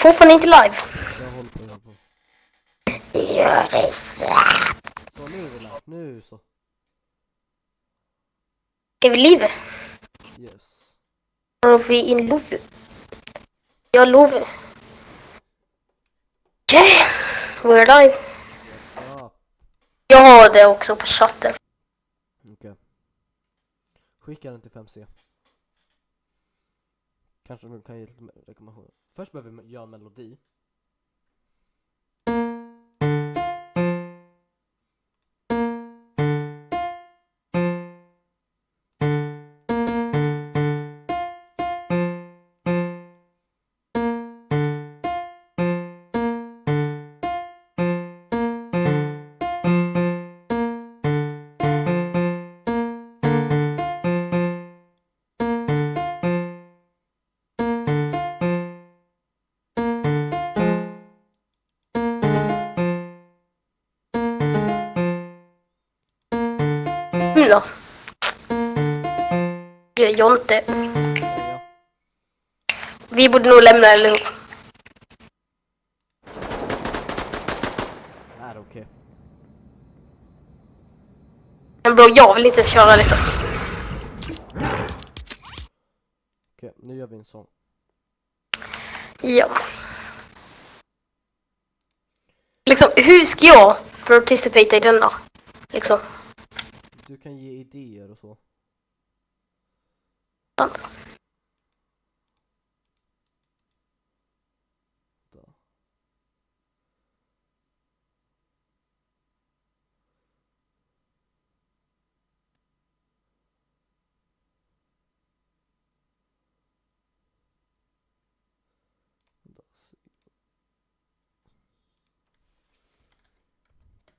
fortfarande inte live. Jag håller på. Gör det så. Så nu Willa, nu så. Är vi live? Yes. Are we in love? Jag lovar. Okej, we're live. What's up? Jag har det också på chatten. Okej. Skicka den till 5C. Kanske du kan ge lite rekommendation. Först behöver vi göra en melodi. Då. Jag gör inte. Ja. Vi borde nog lämna, eller hur? Är det okej? Men bro, jag vill inte köra liksom. Okej, nu gör vi en sång. Ja. Liksom, hur ska jag participera i denna? Liksom. Du kan ge idéer och så. Sant. Då.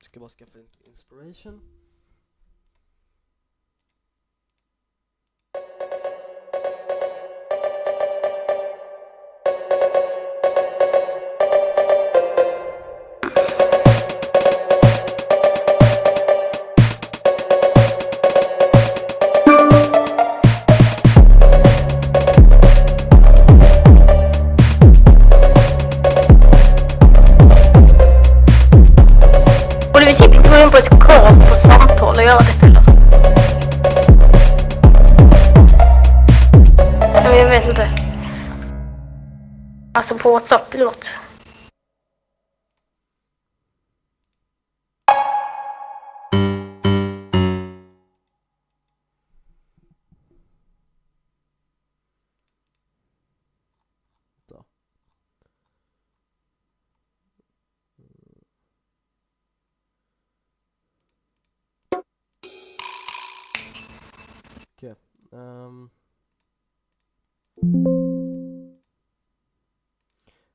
Ska bara skaffa inspiration. Borde vi typ inte gå in på ett call på samtal och göra det istället? Men jag vet inte. Alltså på WhatsApp eller något. Då. Okej.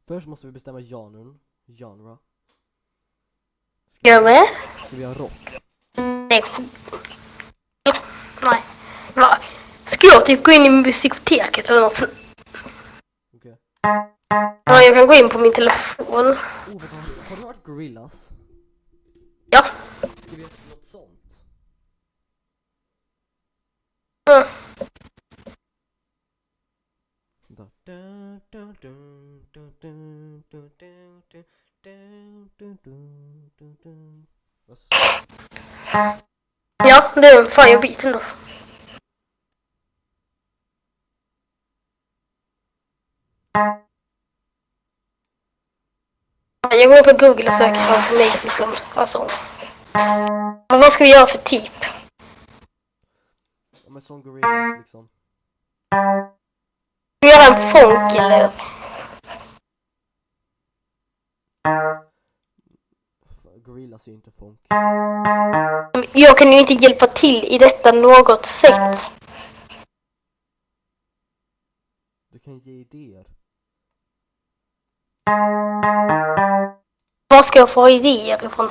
Först måste vi bestämma genre. Gör vi? Ska vi ha rock? Nej. Nej. Va? Ska jag typ gå in i musikoteket eller något? Okej. Ja, jag kan gå in på min telefon. Vänta, har du hört Gorillas? Ja. Ska vi göra något sånt? Mm. Ja, det är en firebeat ändå. Jag går på Google och söker på automatic liksom. Alltså. Men vad ska vi göra för typ? Ja, men som Gorillas liksom. Ska vi göra en funk eller? Gorillas är ju inte funk. Jag kan ju inte hjälpa till i detta något sätt. Du kan ge idéer. Vad ska jag få idéer ifrån?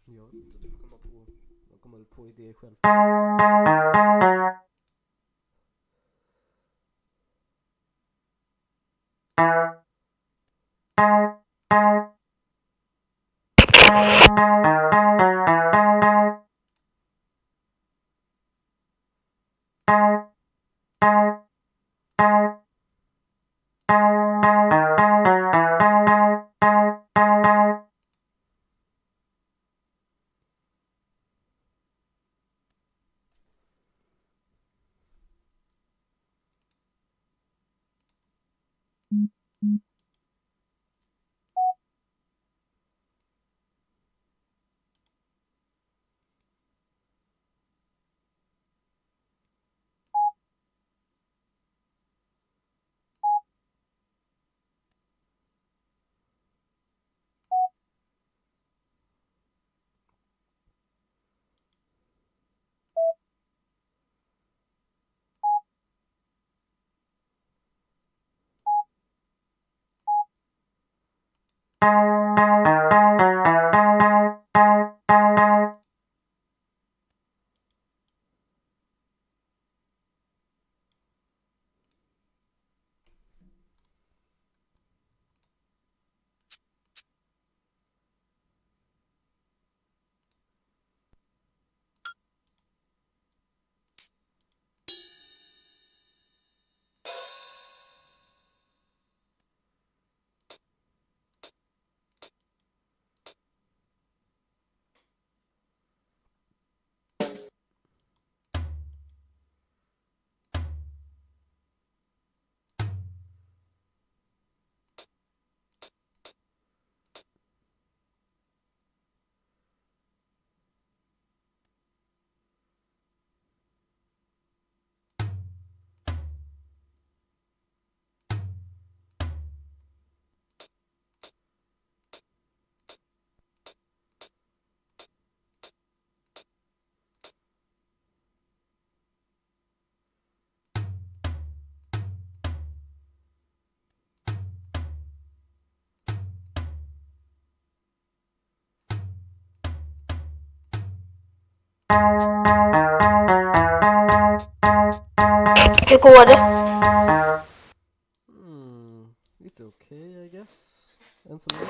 Jag vet inte, du får komma på idéer själv. Hur går det? It's okay, I guess. Än så länge.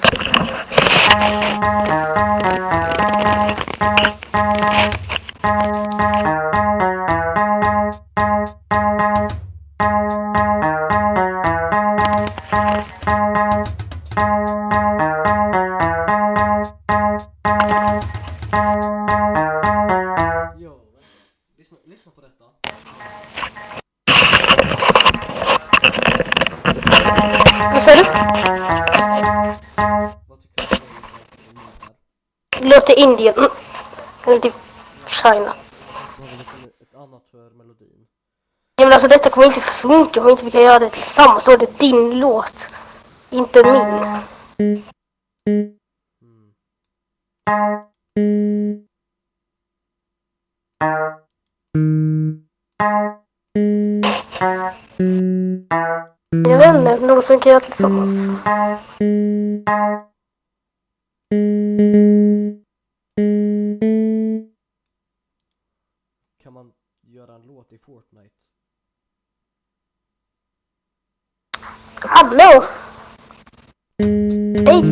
Jo, lyssna på detta. Vad sa du? Vad tycker du om det här? Det låter Indien. Eller typ China. Vad har vi ett annat för melodin? Ja, men alltså detta kommer inte funka om inte vi kan göra det tillsammans. Så är det din låt. Inte min. Jag vet inte, något som vi kan göra tillsammans. Kan man göra en låt i Fortnite? Hallå! Hej!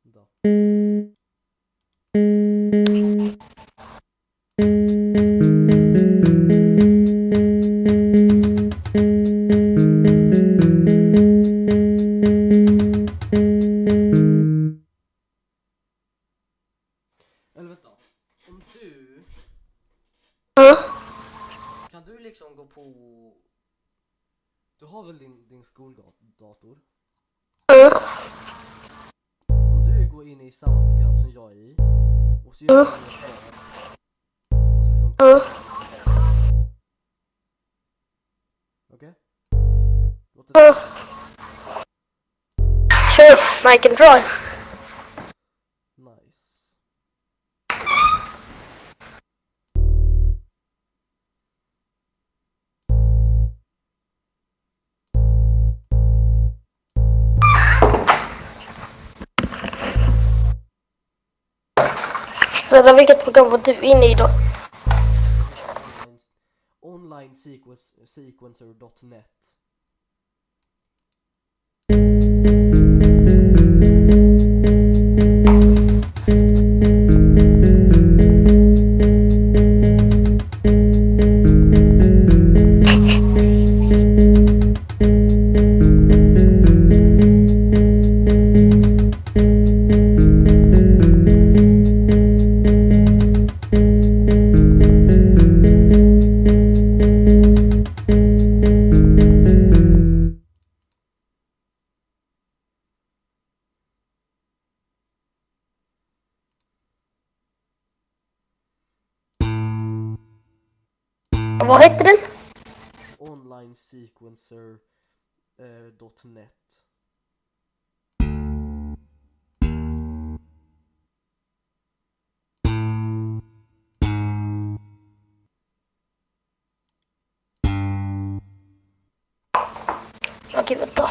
Då. Eller vänta, om du... Kan du liksom gå på... Du har väl din skoldator? Om du går in i samma program som jag är i och så gör du en kvar och så liksom... Okej? Låter det... Sure, I can try. Nice. Så vilket program var du inne i då? Onlinesequencer.net. Vad hette den? onlinesequencer.net. Okej, vänta.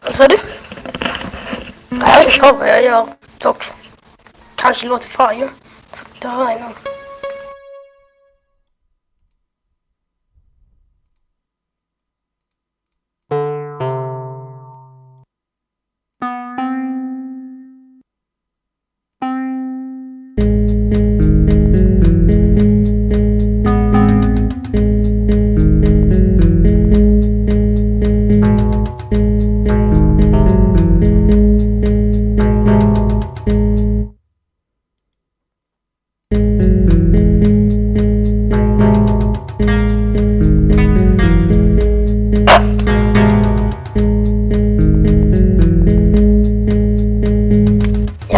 Vad sa du? Jag vet inte vad jag gör. Dock kanske låter fire. Det hör jag någon.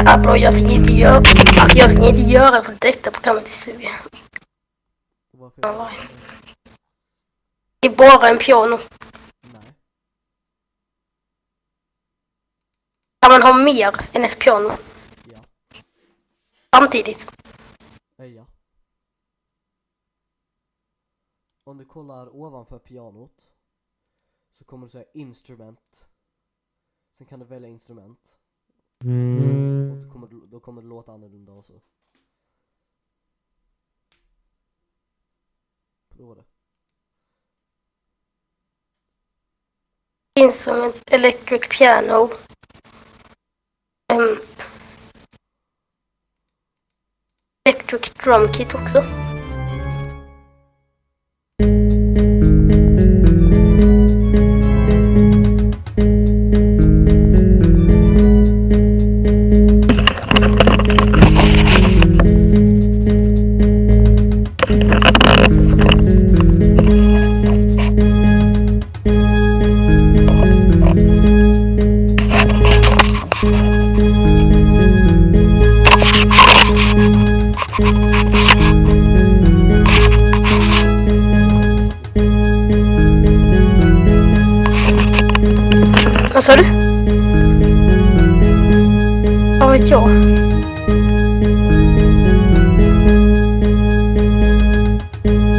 Ja, bro, jag tänker inte göra... Alltså jag tänker inte göra för detta programmet i sugen. Varför? Det är bara en piano. Nej. Kan man ha mer än ett piano? Ja. Samtidigt. Ja. Om du kollar ovanför pianot så kommer du säga instrument. Sen kan du välja instrument. Och då kommer det låta annorlunda också. Prova det. Instrument, electric piano. Electric drum kit också. Vad sa du? Vad vet jag?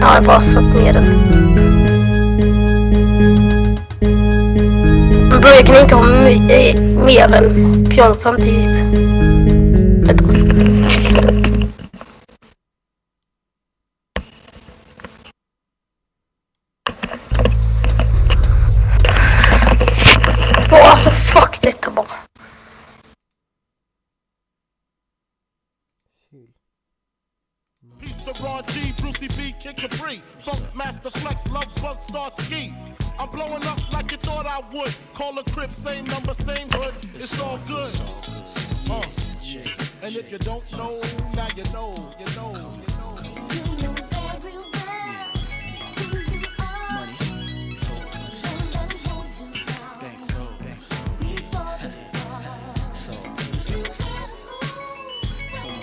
Ja, jag bara satt ner den. Men bro, jag kan inte ha mer än pianot samtidigt. Alltså fuck detta bara. Peace to Raw G, Brucey B, Kid Capri, Funk Master Flex, Love Bug, Star Ski. I'm blowing up like you thought I would. Call a crib, same number, same hood. It's all good. And if you don't know, now you know, you know, you know. You know very well who you are. Don't let them hold you down. Reach for the stars. You have a goal.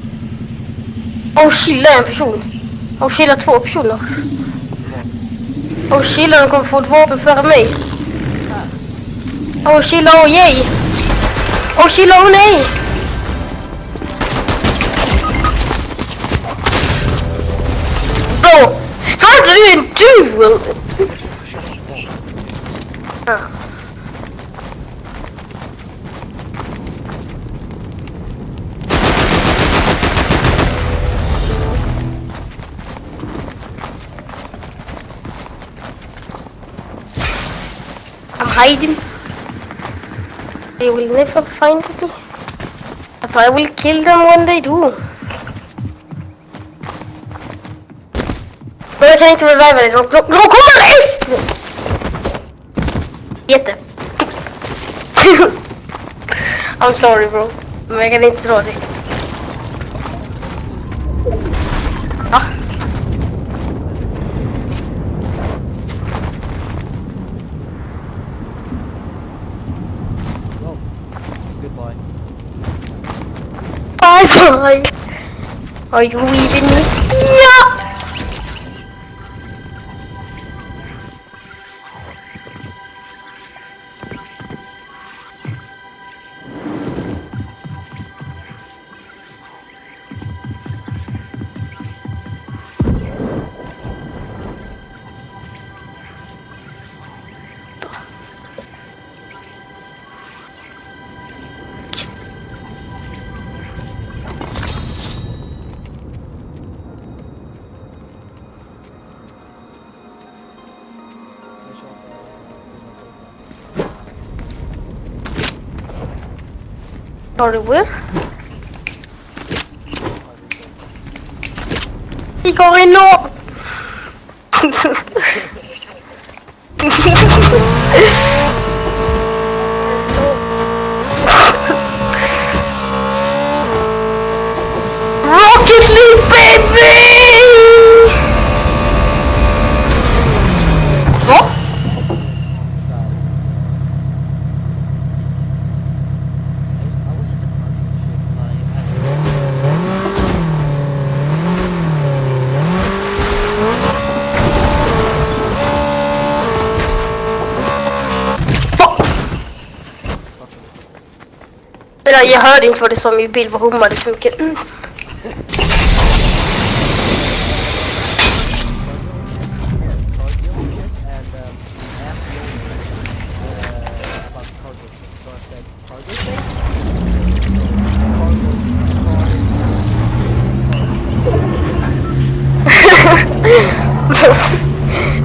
Och chilla en person. Och chilla 2 personer. Och chilla, de kommer få ett vapen före mig. Och chilla, och yay. Och chilla, och nej. Bro, startade du en duel? Ja. I'm hiding. They will never find me. But I will kill them when they do. Men jag kan inte reviva dig. De kommer efter! Jätte. I'm sorry bro. Men jag kan inte dra dig. Va? Well, goodbye. Bye bye. Are you leaving me? Ja! Sorry, where? He going up. Rocket League, baby! What? I was at the party and shit, and I Eller jag hörde inte vad det sa, min bil var hummade för mycket.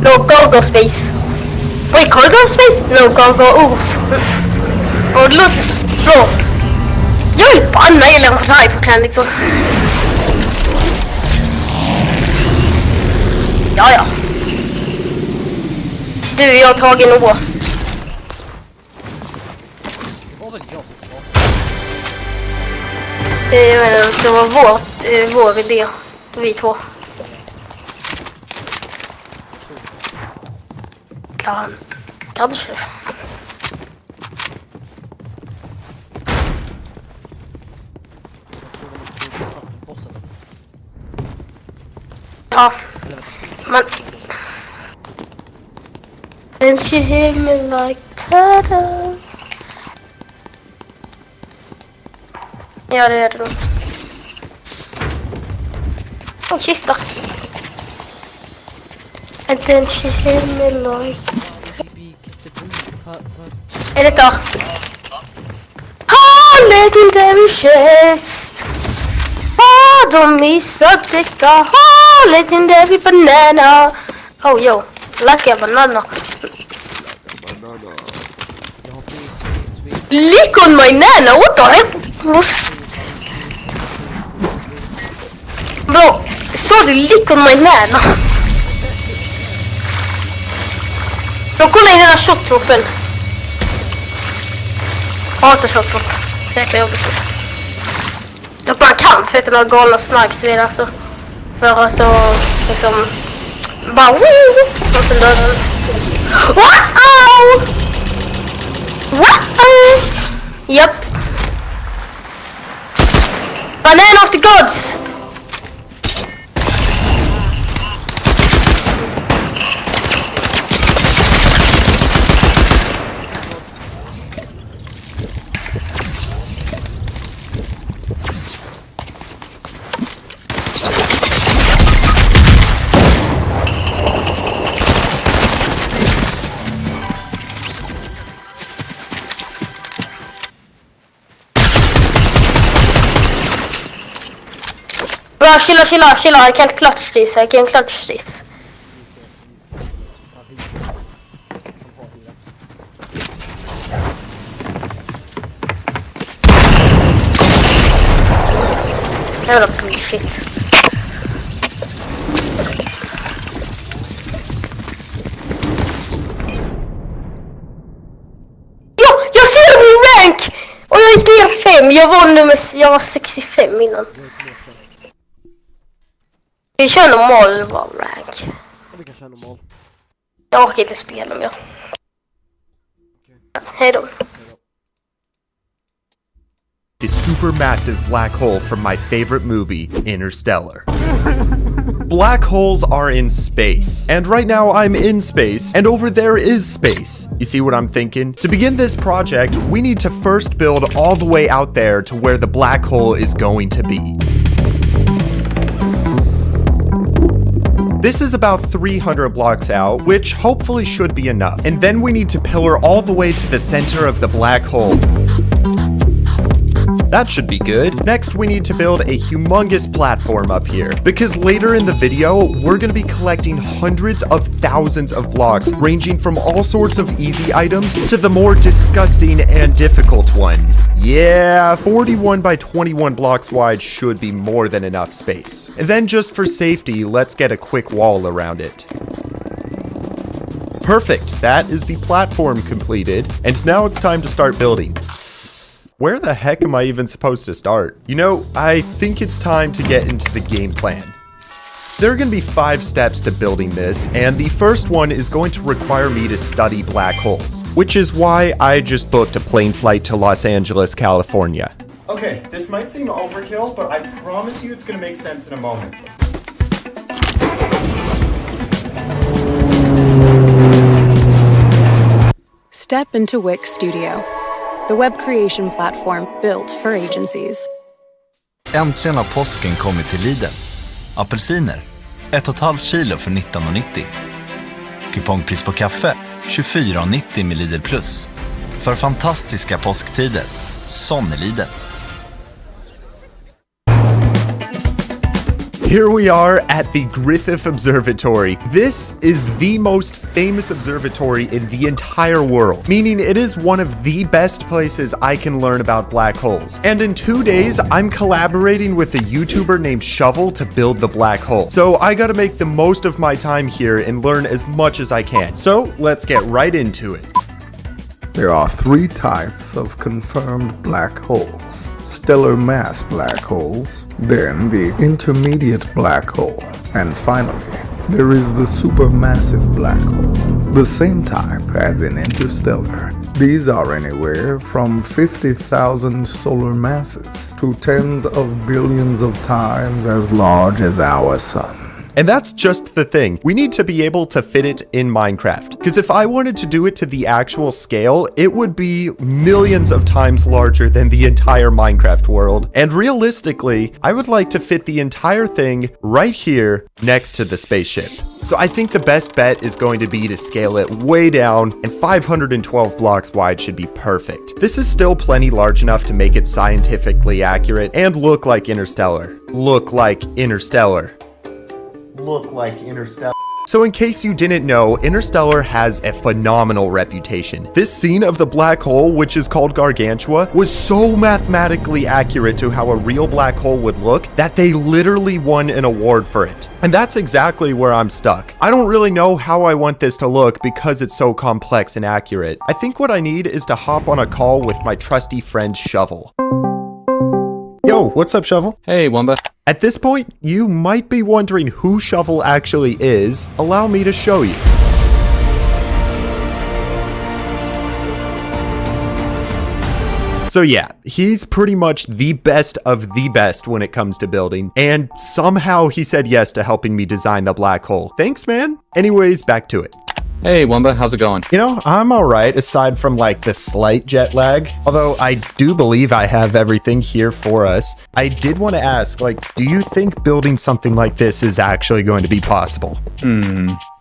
No go-go space. Wait, cargo space? No go-go, oof. Och look, bro. Jag vill banna hela rifle liksom. Ja. Du, jag har tagit något. Det var väl jag som sa. Det var vår idé. Vi två. Kanske. Ja, men... Didn't you hear me like ta-da? Ja, det är det nog. Åh, kista. And then she hear me like... Är det då? Legendary chest! De missade detta! Legendary banana! Oh, yo. Lucky banana. Lick on my nana! What the heck? Bro, så du lick on my nana? Bro, kolla in den här shot-tropen. Hatar shot-trop. Jäkla jobbigt. Och man kan sätta några galna snipes vid alltså. För alltså, liksom... Bara woo! Och sen dör den. Wow! Wow! Japp. Banana of the gods! Bra, chilla. I can't clutch this. Jävla bullshit. Jag ser min rank! Och jag gick ner 5. Jag var 65 innan. Vi kör normal rank. Vi kan köra normal. Jag orkar inte spela mer. Hejdå. The supermassive black hole from my favorite movie, Interstellar. Black holes are in space, and right now I'm in space, and over there is space. You see what I'm thinking? To begin this project, we need to first build all the way out there to where the black hole is going to be. This is about 300 blocks out, which hopefully should be enough. And then we need to pillar all the way to the center of the black hole. That should be good. Next, we need to build a humongous platform up here, because later in the video, we're going to be collecting hundreds of thousands of blocks, ranging from all sorts of easy items to the more disgusting and difficult ones. Yeah, 41 by 21 blocks wide should be more than enough space. And then just for safety, let's get a quick wall around it. Perfect, that is the platform completed, and now it's time to start building. Where the heck am I even supposed to start? You know, I think it's time to get into the game plan. There are going to be 5 steps to building this, and the first one is going to require me to study black holes, which is why I just booked a plane flight to Los Angeles, California. Okay, this might seem overkill, but I promise you it's going to make sense in a moment. Step into Wix Studio, the web creation platform built for agencies. Äntligen har påsken kommit till Lidl. Apelsiner, 1,5 kilo för 19,90. Kupongpris på kaffe, 24,90 med Lidl Plus. För fantastiska påsktider, sån är Lidl. Here we are at the Griffith Observatory. This is the most famous observatory in the entire world, meaning it is one of the best places I can learn about black holes. And in 2 days, I'm collaborating with a YouTuber named Shovel to build the black hole. So I gotta make the most of my time here and learn as much as I can. So let's get right into it. There are 3 types of confirmed black holes. Stellar mass black holes, then the intermediate black hole, and finally, there is the supermassive black hole, the same type as in Interstellar. These are anywhere from 50,000 solar masses to tens of billions of times as large as our sun. And that's just the thing. We need to be able to fit it in Minecraft. Because if I wanted to do it to the actual scale, it would be millions of times larger than the entire Minecraft world. And realistically, I would like to fit the entire thing right here next to the spaceship. So I think the best bet is going to be to scale it way down, and 512 blocks wide should be perfect. This is still plenty large enough to make it scientifically accurate and look like Interstellar. Look like Interstellar. So in case you didn't know, Interstellar has a phenomenal reputation. This scene of the black hole, which is called Gargantua, was so mathematically accurate to how a real black hole would look that they literally won an award for it. And that's exactly where I'm stuck. I don't really know how I want this to look because it's so complex and accurate. I think what I need is to hop on a call with my trusty friend Shovel. Yo, what's up, Shovel? Hey, Wumba. At this point, you might be wondering who Shovel actually is. Allow me to show you. So yeah, he's pretty much the best of the best when it comes to building, and somehow he said yes to helping me design the black hole. Thanks, man. Anyways, back to it. Hey, Wumba, how's it going? You know, I'm alright, aside from like the slight jet lag. Although I do believe I have everything here for us. I did want to ask, like, do you think building something like this is actually going to be possible?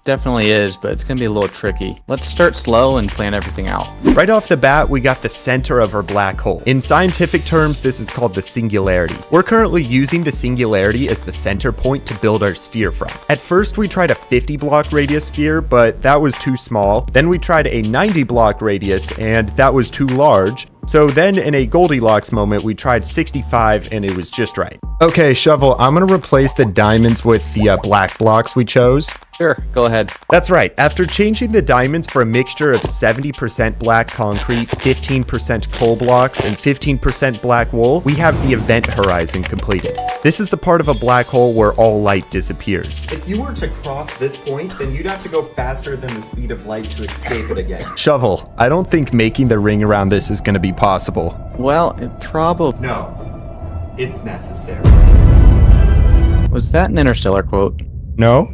definitely is, but it's gonna be a little tricky. Let's start slow and plan everything out. Right off the bat, we got the center of our black hole. In scientific terms, this is called the singularity. We're currently using the singularity as the center point to build our sphere from. At first, we tried a 50 block radius sphere, but that was too small. Then we tried a 90 block radius, and that was too large. So then in a Goldilocks moment, we tried 65 and it was just right. Okay, Shovel, I'm gonna replace the diamonds with the black blocks we chose. Sure, go ahead. That's right. After changing the diamonds for a mixture of 70% black concrete, 15% coal blocks, and 15% black wool, we have the event horizon completed. This is the part of a black hole where all light disappears. If you were to cross this point, then you'd have to go faster than the speed of light to escape it again. Shovel, I don't think making the ring around this is gonna be possible. Well, it probably... No, it's necessary. Was that an Interstellar quote? No?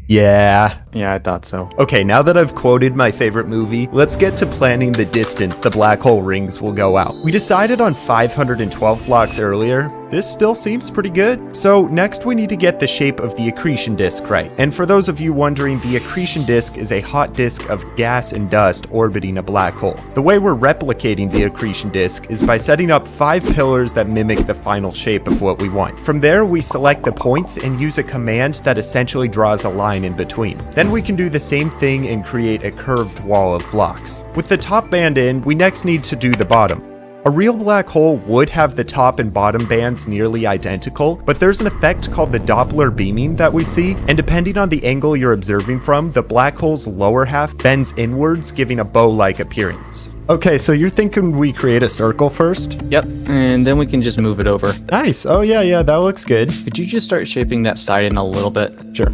Yeah. Yeah, I thought so. Okay, now that I've quoted my favorite movie, let's get to planning the distance the black hole rings will go out. We decided on 512 blocks earlier. This still seems pretty good. So next we need to get the shape of the accretion disk right. And for those of you wondering, the accretion disk is a hot disk of gas and dust orbiting a black hole. The way we're replicating the accretion disk is by setting up 5 pillars that mimic the final shape of what we want. From there, we select the points and use a command that essentially draws a line in between. Then we can do the same thing and create a curved wall of blocks. With the top band in, we next need to do the bottom. A real black hole would have the top and bottom bands nearly identical, but there's an effect called the Doppler beaming that we see, and depending on the angle you're observing from, the black hole's lower half bends inwards, giving a bow-like appearance. Okay, so you're thinking we create a circle first? Yep, and then we can just move it over. Nice. Oh yeah, that looks good. Could you just start shaping that side in a little bit? Sure.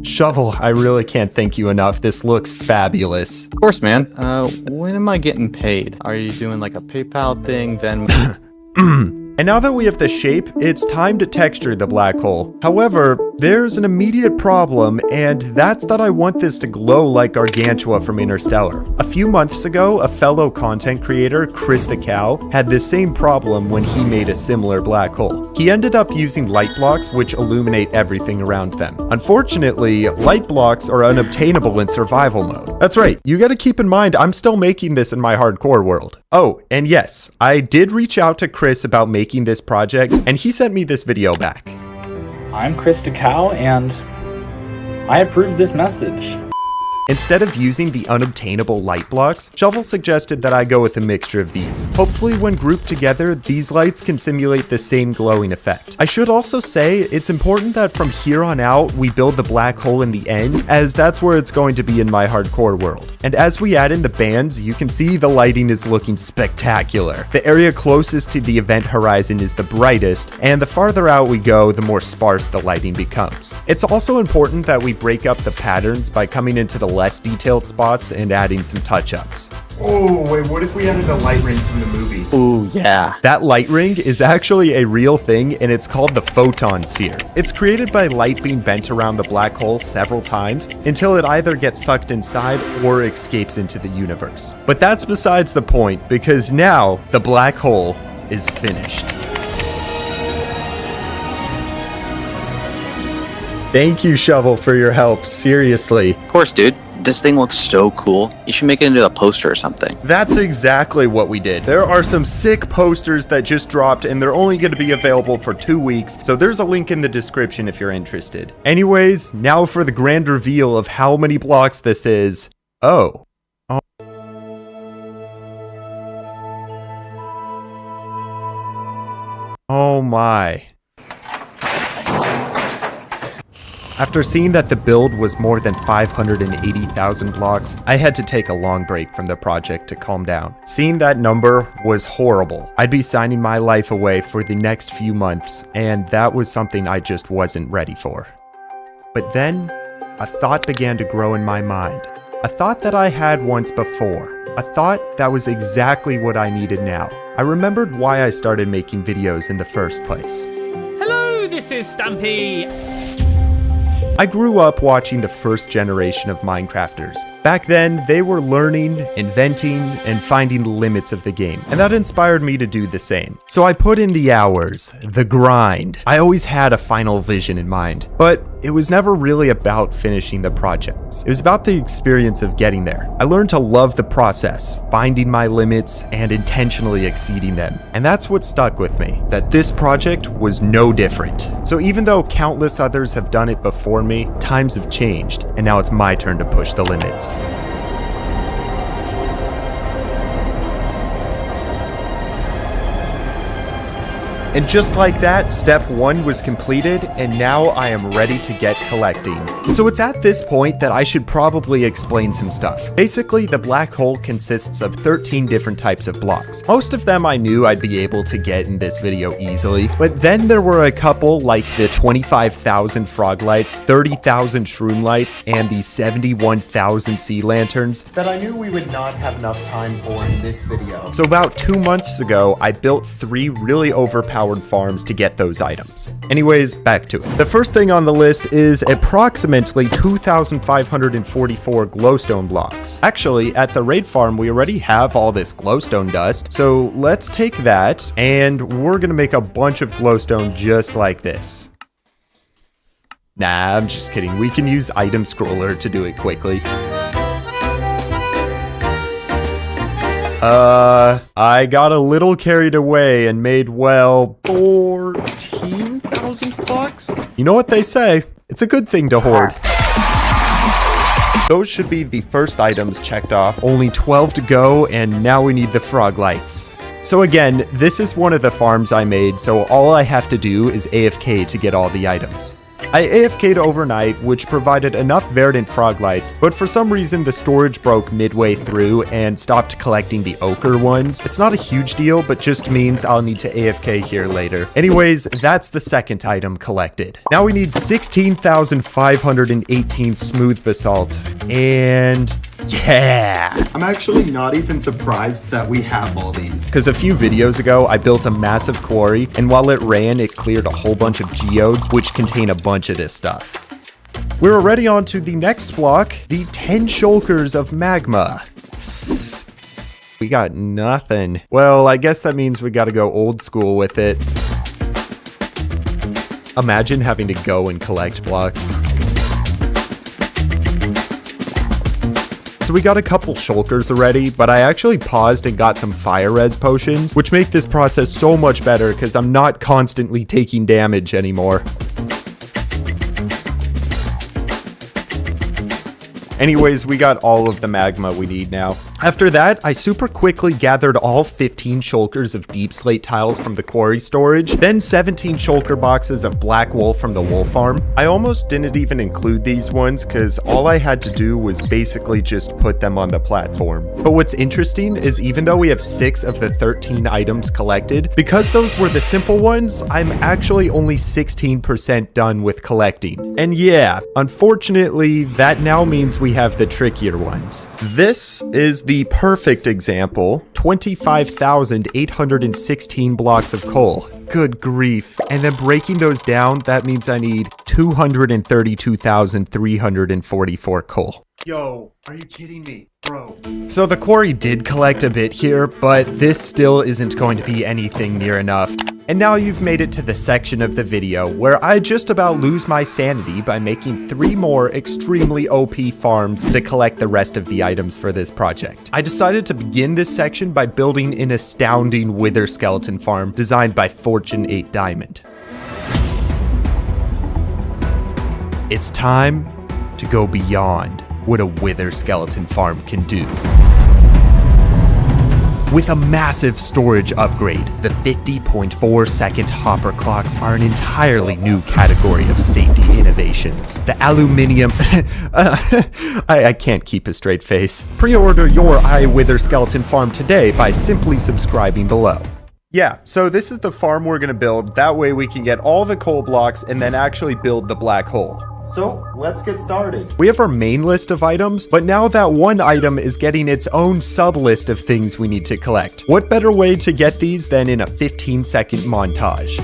Shovel, I really can't thank you enough. This looks fabulous. Of course, man. When am I getting paid? Are you doing like a PayPal thing, then? And now that we have the shape, it's time to texture the black hole. However, there's an immediate problem, and that's that I want this to glow like Gargantua from Interstellar. A few months ago, a fellow content creator, Chris the Cow, had this same problem when he made a similar black hole. He ended up using light blocks which illuminate everything around them. Unfortunately, light blocks are unobtainable in survival mode. That's right, you gotta keep in mind I'm still making this in my hardcore world. Oh, and yes, I did reach out to Chris about making this project, and he sent me this video back. I'm Chris DeCow, and I approve this message. Instead of using the unobtainable light blocks, Shovel suggested that I go with a mixture of these. Hopefully when grouped together, these lights can simulate the same glowing effect. I should also say it's important that from here on out, we build the black hole in the end, as that's where it's going to be in my hardcore world. And as we add in the bands, you can see the lighting is looking spectacular. The area closest to the event horizon is the brightest, and the farther out we go, the more sparse the lighting becomes. It's also important that we break up the patterns by coming into the less detailed spots and adding some touch-ups. Oh, wait, what if we added the light ring from the movie? Ooh, yeah. That light ring is actually a real thing, and it's called the photon sphere. It's created by light being bent around the black hole several times until it either gets sucked inside or escapes into the universe. But that's besides the point, because now the black hole is finished. Thank you, Shovel, for your help, seriously. Of course, dude. This thing looks so cool. You should make it into a poster or something. That's exactly what we did. There are some sick posters that just dropped, and they're only going to be available for 2 weeks, so there's a link in the description if you're interested. Anyways, now for the grand reveal of how many blocks this is. Oh my. After seeing that the build was more than 580,000 blocks, I had to take a long break from the project to calm down. Seeing that number was horrible. I'd be signing my life away for the next few months, and that was something I just wasn't ready for. But then, a thought began to grow in my mind. A thought that I had once before. A thought that was exactly what I needed now. I remembered why I started making videos in the first place. Hello, this is Stampy. I grew up watching the first generation of Minecrafters. Back then, they were learning, inventing, and finding the limits of the game, and that inspired me to do the same. So I put in the hours, the grind. I always had a final vision in mind, but it was never really about finishing the projects. It was about the experience of getting there. I learned to love the process, finding my limits and intentionally exceeding them. And that's what stuck with me, that this project was no different. So even though countless others have done it before me, times have changed, and now it's my turn to push the limits. And just like that, step 1 was completed, and now I am ready to get collecting. So it's at this point that I should probably explain some stuff. Basically, the black hole consists of 13 different types of blocks. Most of them I knew I'd be able to get in this video easily, but then there were a couple like the 25,000 frog lights, 30,000 shroom lights, and the 71,000 sea lanterns that I knew we would not have enough time for in this video. So about 2 months ago, I built 3 really overpowered farms to get those items. Anyways, back to it. The first thing on the list is approximately 2,544 glowstone blocks. Actually, at the raid farm, we already have all this glowstone dust, so let's take that, and we're gonna make a bunch of glowstone just like this. Nah, I'm just kidding. We can use item scroller to do it quickly. I got a little carried away and made, well, 14,000 blocks? You know what they say, it's a good thing to hoard. Those should be the first items checked off. Only 12 to go, and now we need the frog lights. So again, this is one of the farms I made, so all I have to do is AFK to get all the items. I AFK'd overnight, which provided enough verdant frog lights, but for some reason the storage broke midway through and stopped collecting the ochre ones. It's not a huge deal, but just means I'll need to AFK here later. Anyways, that's the second item collected. Now we need 16,518 smooth basalt, and yeah! I'm actually not even surprised that we have all these, because a few videos ago I built a massive quarry, and while it ran, it cleared a whole bunch of geodes, which contain a bunch of this stuff. We're already on to the next block, the 10 shulkers of magma. We got nothing. Well, I guess that means we gotta go old school with it. Imagine having to go and collect blocks. So we got a couple shulkers already, but I actually paused and got some fire res potions, which make this process so much better because I'm not constantly taking damage anymore. Anyways, we got all of the magma we need now. After that, I super quickly gathered all 15 shulkers of deep slate tiles from the quarry storage, then 17 shulker boxes of black wool from the wool farm. I almost didn't even include these ones because all I had to do was basically just put them on the platform. But what's interesting is even though we have 6 of the 13 items collected, because those were the simple ones, I'm actually only 16% done with collecting. And yeah, unfortunately, that now means we have the trickier ones. This is the perfect example, 25,816 blocks of coal. Good grief. And then breaking those down, that means I need 232,344 coal. Yo, are you kidding me? Bro. So the quarry did collect a bit here, but this still isn't going to be anything near enough. And now you've made it to the section of the video where I just about lose my sanity by making 3 more extremely OP farms to collect the rest of the items for this project. I decided to begin this section by building an astounding wither skeleton farm designed by Fortune 8 Diamond. It's time to go beyond what a wither skeleton farm can do. With a massive storage upgrade, the 50.4 second hopper clocks are an entirely new category of safety innovations. The aluminium... I can't keep a straight face. Pre-order your wither skeleton farm today by simply subscribing below. Yeah, so this is the farm we're gonna build. That way we can get all the coal blocks and then actually build the black hole. So, let's get started. We have our main list of items, but now that one item is getting its own sub-list of things we need to collect. What better way to get these than in a 15-second montage?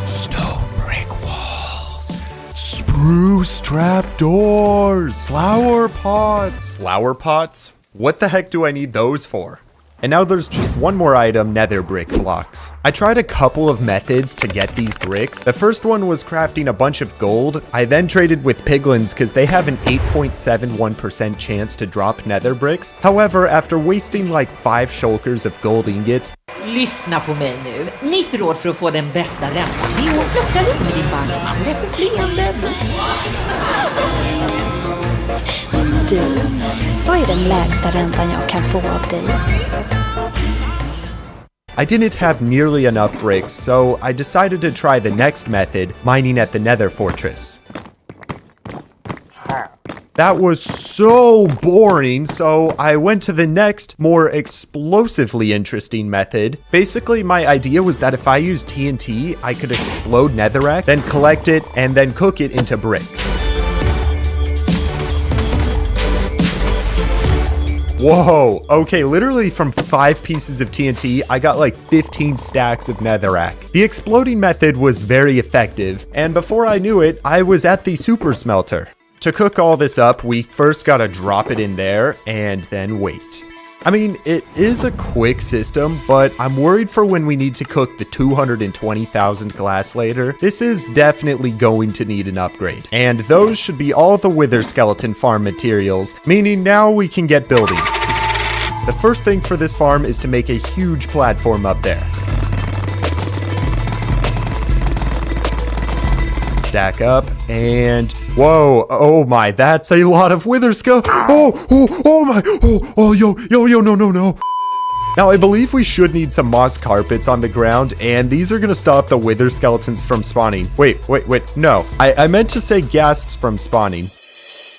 Stone brick walls, spruce trap doors, flower pots. Flower pots? What the heck do I need those for? And now there's just one more item, nether brick blocks. I tried a couple of methods to get these bricks. The first one was crafting a bunch of gold. I then traded with piglins because they have an 8.71% chance to drop nether bricks. However, after wasting like 5 shulkers of gold ingots, Lyssna på mig nu. Mitt råd för att få den bästa räntan är att flörta lite med din bankman. Lät ett leende. Du, vad är den lägsta räntan jag kan få av dig? I didn't have nearly enough bricks, so I decided to try the next method, mining at the nether fortress. That was so boring, so I went to the next, more explosively interesting method. Basically, my idea was that if I used TNT, I could explode netherrack, then collect it, and then cook it into bricks. Whoa, okay, literally from 5 pieces of TNT, I got like 15 stacks of netherrack. The exploding method was very effective, and before I knew it, I was at the super smelter. To cook all this up, we first gotta drop it in there and then wait. I mean, it is a quick system, but I'm worried for when we need to cook the 220,000 glass later. This is definitely going to need an upgrade. And those should be all the wither skeleton farm materials, meaning now we can get building. The first thing for this farm is to make a huge platform up there. Stack up, and whoa, oh my, that's a lot of wither skeleton. Oh my, yo, no. Now, I believe we should need some moss carpets on the ground, and these are gonna stop the wither skeletons from spawning. Wait, no, I meant to say ghasts from spawning.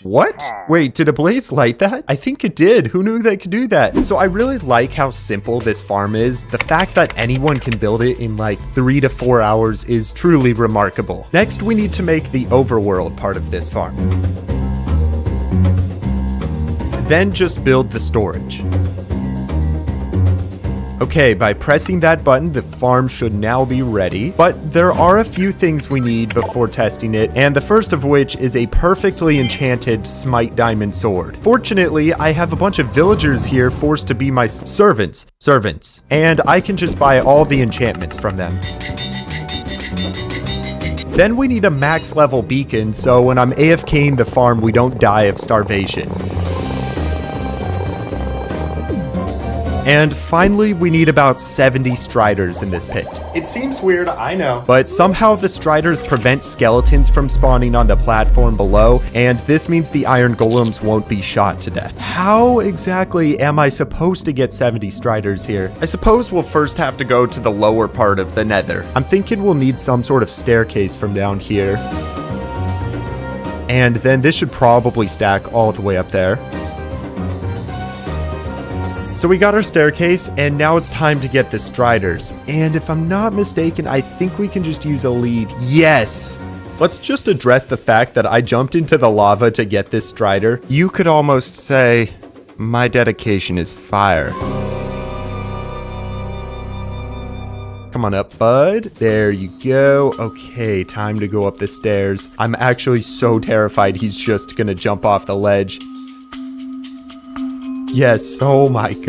What? Wait, did a blaze light that? I think it did. Who knew they could do that? So I really like how simple this farm is. The fact that anyone can build it in like 3 to 4 hours is truly remarkable. Next, we need to make the overworld part of this farm. Then just build the storage. Okay, by pressing that button, the farm should now be ready, but there are a few things we need before testing it, and the first of which is a perfectly enchanted smite diamond sword. Fortunately, I have a bunch of villagers here forced to be my servants, and I can just buy all the enchantments from them. Then we need a max level beacon, so when I'm AFKing the farm, we don't die of starvation. And finally, we need about 70 striders in this pit. It seems weird, I know. But somehow the striders prevent skeletons from spawning on the platform below, and this means the iron golems won't be shot to death. How exactly am I supposed to get 70 striders here? I suppose we'll first have to go to the lower part of the nether. I'm thinking we'll need some sort of staircase from down here. And then this should probably stack all the way up there. So we got our staircase, and now it's time to get the striders. And if I'm not mistaken, I think we can just use a lead. Yes! Let's just address the fact that I jumped into the lava to get this strider. You could almost say, my dedication is fire. Come on up, bud. There you go. Okay, time to go up the stairs. I'm actually so terrified he's just gonna jump off the ledge. Yes, oh my god.